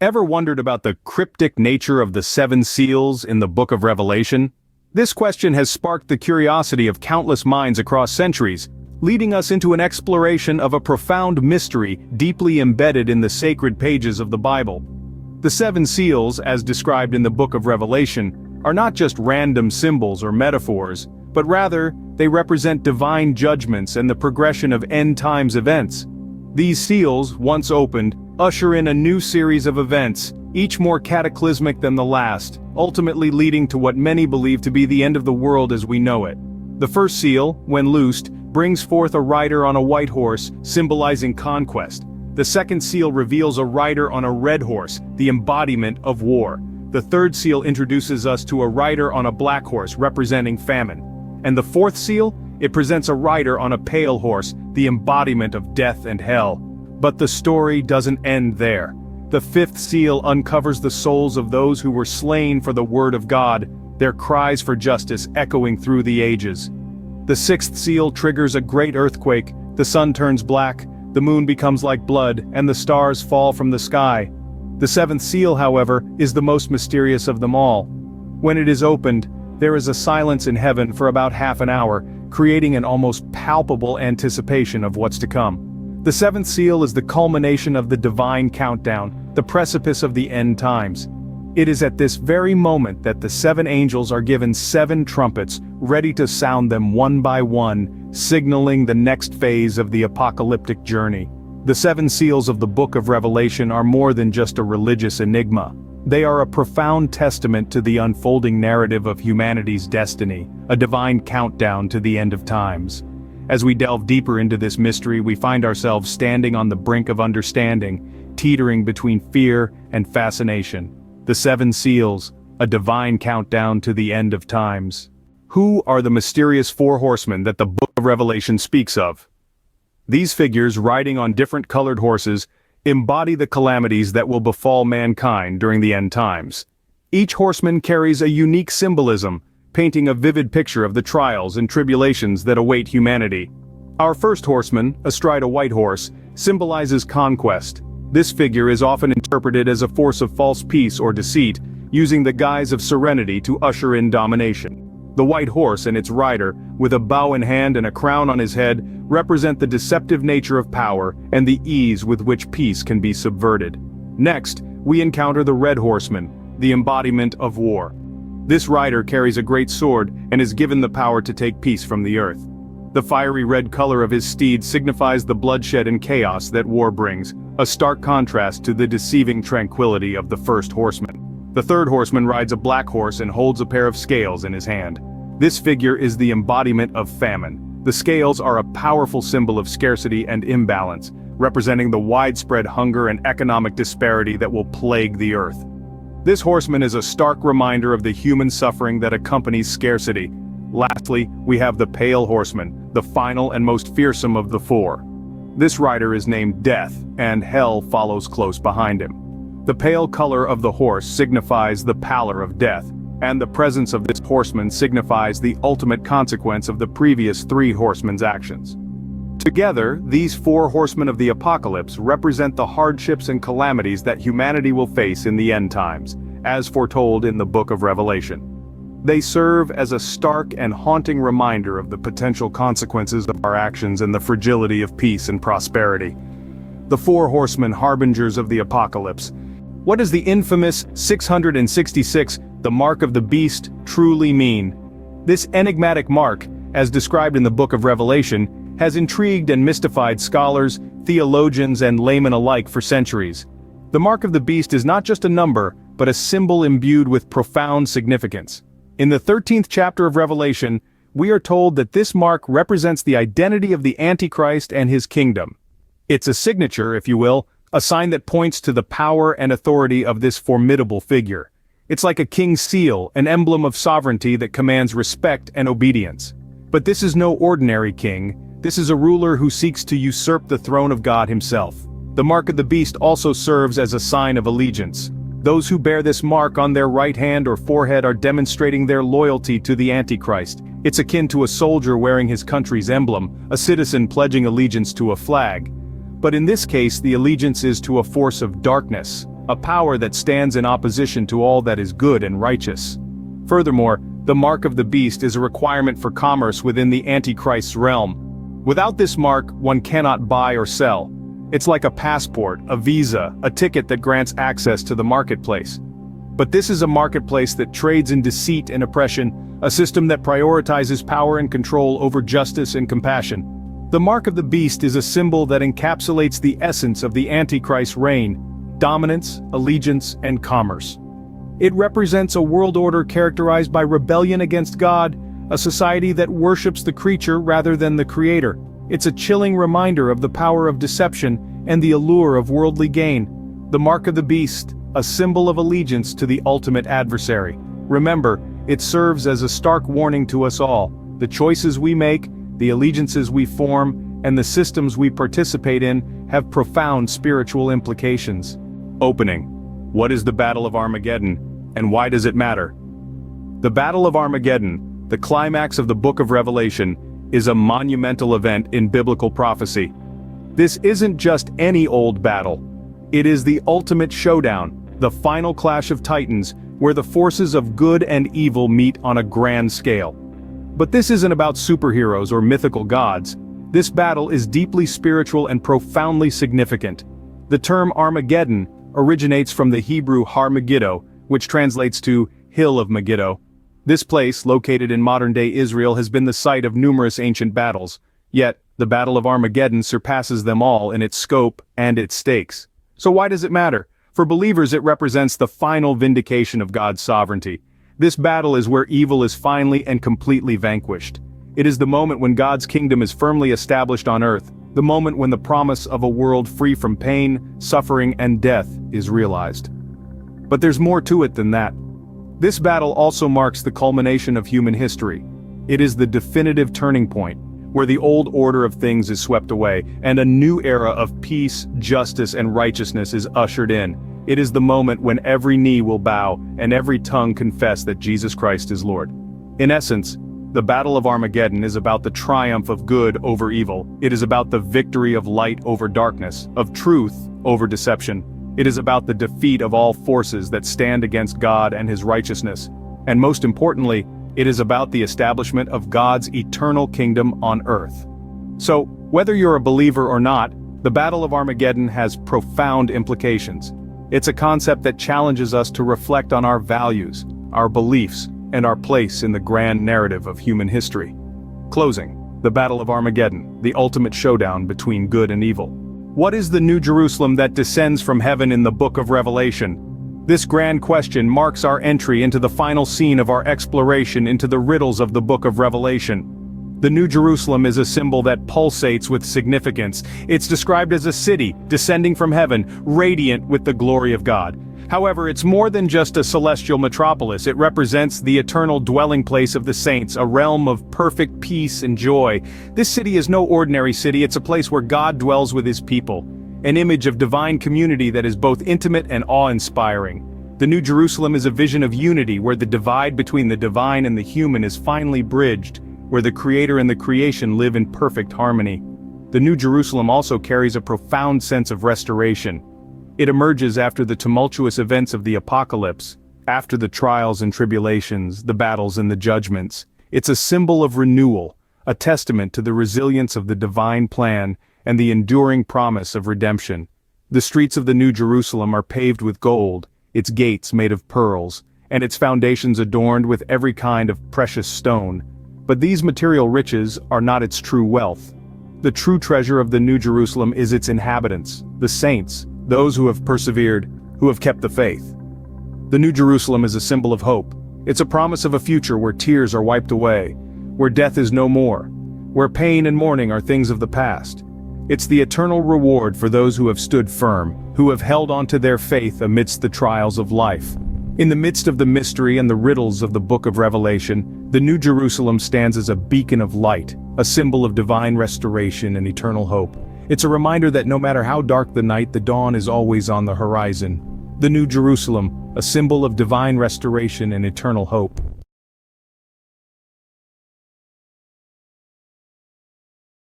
Ever wondered about the cryptic nature of the seven seals in the Book of Revelation? This question has sparked the curiosity of countless minds across centuries, leading us into an exploration of a profound mystery deeply embedded in the sacred pages of the Bible. The seven seals, as described in the Book of Revelation, are not just random symbols or metaphors, but rather, they represent divine judgments and the progression of end times events. These seals, once opened, usher in a new series of events, each more cataclysmic than the last, ultimately leading to what many believe to be the end of the world as we know it. The first seal, when loosed, brings forth a rider on a white horse, symbolizing conquest. The second seal reveals a rider on a red horse, the embodiment of war. The third seal introduces us to a rider on a black horse, representing famine. And the fourth seal? It presents a rider on a pale horse, the embodiment of death and hell. But the story doesn't end there. The fifth seal uncovers the souls of those who were slain for the word of God, their cries for justice echoing through the ages. The sixth seal triggers a great earthquake, the sun turns black, the moon becomes like blood, and the stars fall from the sky. The seventh seal, however, is the most mysterious of them all. When it is opened, there is a silence in heaven for about half an hour, creating an almost palpable anticipation of what's to come. The seventh seal is the culmination of the divine countdown, the precipice of the end times. It is at this very moment that the seven angels are given seven trumpets, ready to sound them one by one, signaling the next phase of the apocalyptic journey. The seven seals of the Book of Revelation are more than just a religious enigma. They are a profound testament to the unfolding narrative of humanity's destiny, a divine countdown to the end of times. As we delve deeper into this mystery, we find ourselves standing on the brink of understanding, teetering between fear and fascination. The seven seals, a divine countdown to the end of times. Who are the mysterious four horsemen that the Book of Revelation speaks of? These figures, riding on different colored horses, embody the calamities that will befall mankind during the end times. Each horseman carries a unique symbolism, painting a vivid picture of the trials and tribulations that await humanity. Our first horseman, astride a white horse, symbolizes conquest. This figure is often interpreted as a force of false peace or deceit, using the guise of serenity to usher in domination. The white horse and its rider, with a bow in hand and a crown on his head, represent the deceptive nature of power and the ease with which peace can be subverted. Next, we encounter the red horseman, the embodiment of war. This rider carries a great sword and is given the power to take peace from the earth. The fiery red color of his steed signifies the bloodshed and chaos that war brings, a stark contrast to the deceiving tranquility of the first horseman. The third horseman rides a black horse and holds a pair of scales in his hand. This figure is the embodiment of famine. The scales are a powerful symbol of scarcity and imbalance, representing the widespread hunger and economic disparity that will plague the earth. This horseman is a stark reminder of the human suffering that accompanies scarcity. Lastly, we have the pale horseman, the final and most fearsome of the four. This rider is named Death, and hell follows close behind him. The pale color of the horse signifies the pallor of death, and the presence of this horseman signifies the ultimate consequence of the previous three horsemen's actions. Together, these four horsemen of the apocalypse represent the hardships and calamities that humanity will face in the end times, as foretold in the Book of Revelation. They serve as a stark and haunting reminder of the potential consequences of our actions and the fragility of peace and prosperity. The four horsemen, harbingers of the apocalypse. What does the infamous 666, the mark of the beast, truly mean? This enigmatic mark, as described in the Book of Revelation, has intrigued and mystified scholars, theologians, and laymen alike for centuries. The mark of the beast is not just a number, but a symbol imbued with profound significance. In the 13th chapter of Revelation, we are told that this mark represents the identity of the Antichrist and his kingdom. It's a signature, if you will, a sign that points to the power and authority of this formidable figure. It's like a king's seal, an emblem of sovereignty that commands respect and obedience. But this is no ordinary king. This is a ruler who seeks to usurp the throne of God himself. The mark of the beast also serves as a sign of allegiance. Those who bear this mark on their right hand or forehead are demonstrating their loyalty to the Antichrist. It's akin to a soldier wearing his country's emblem, a citizen pledging allegiance to a flag. But in this case, the allegiance is to a force of darkness, a power that stands in opposition to all that is good and righteous. Furthermore, the mark of the beast is a requirement for commerce within the Antichrist's realm. Without this mark, one cannot buy or sell. It's like a passport, a visa, a ticket that grants access to the marketplace. But this is a marketplace that trades in deceit and oppression, a system that prioritizes power and control over justice and compassion. The mark of the beast is a symbol that encapsulates the essence of the Antichrist's reign: dominance, allegiance, and commerce. It represents a world order characterized by rebellion against God, a society that worships the creature rather than the creator. It's a chilling reminder of the power of deception and the allure of worldly gain. The mark of the beast, a symbol of allegiance to the ultimate adversary. Remember, it serves as a stark warning to us all. The choices we make, the allegiances we form, and the systems we participate in have profound spiritual implications. Opening. What is the Battle of Armageddon, and why does it matter? The Battle of Armageddon, the climax of the Book of Revelation, is a monumental event in biblical prophecy. This isn't just any old battle. It is the ultimate showdown, the final clash of titans, where the forces of good and evil meet on a grand scale. But this isn't about superheroes or mythical gods. This battle is deeply spiritual and profoundly significant. The term Armageddon originates from the Hebrew Har Megiddo, which translates to Hill of Megiddo. This place, located in modern-day Israel, has been the site of numerous ancient battles. Yet, the Battle of Armageddon surpasses them all in its scope and its stakes. So why does it matter? For believers, it represents the final vindication of God's sovereignty. This battle is where evil is finally and completely vanquished. It is the moment when God's kingdom is firmly established on earth, the moment when the promise of a world free from pain, suffering, and death is realized. But there's more to it than that. This battle also marks the culmination of human history. It is the definitive turning point, where the old order of things is swept away, and a new era of peace, justice, and righteousness is ushered in. It is the moment when every knee will bow, and every tongue confess that Jesus Christ is Lord. In essence, the Battle of Armageddon is about the triumph of good over evil. It is about the victory of light over darkness, of truth over deception. It is about the defeat of all forces that stand against God and His righteousness. And most importantly, it is about the establishment of God's eternal kingdom on earth. So, whether you're a believer or not, the Battle of Armageddon has profound implications. It's a concept that challenges us to reflect on our values, our beliefs, and our place in the grand narrative of human history. Closing. The Battle of Armageddon, the ultimate showdown between good and evil. What is the New Jerusalem that descends from heaven in the Book of Revelation? This grand question marks our entry into the final scene of our exploration into the riddles of the Book of Revelation. The New Jerusalem is a symbol that pulsates with significance. It's described as a city, descending from heaven, radiant with the glory of God. However, it's more than just a celestial metropolis. It represents the eternal dwelling place of the saints, a realm of perfect peace and joy. This city is no ordinary city, it's a place where God dwells with His people, an image of divine community that is both intimate and awe-inspiring. The New Jerusalem is a vision of unity where the divide between the divine and the human is finally bridged, where the Creator and the creation live in perfect harmony. The New Jerusalem also carries a profound sense of restoration. It emerges after the tumultuous events of the apocalypse, after the trials and tribulations, the battles and the judgments. It's a symbol of renewal, a testament to the resilience of the divine plan and the enduring promise of redemption. The streets of the New Jerusalem are paved with gold, its gates made of pearls, and its foundations adorned with every kind of precious stone. But these material riches are not its true wealth. The true treasure of the New Jerusalem is its inhabitants, the saints, those who have persevered, who have kept the faith. The New Jerusalem is a symbol of hope. It's a promise of a future where tears are wiped away, where death is no more, where pain and mourning are things of the past. It's the eternal reward for those who have stood firm, who have held on to their faith amidst the trials of life. In the midst of the mystery and the riddles of the Book of Revelation, the New Jerusalem stands as a beacon of light, a symbol of divine restoration and eternal hope. It's a reminder that no matter how dark the night, the dawn is always on the horizon. The New Jerusalem, a symbol of divine restoration and eternal hope.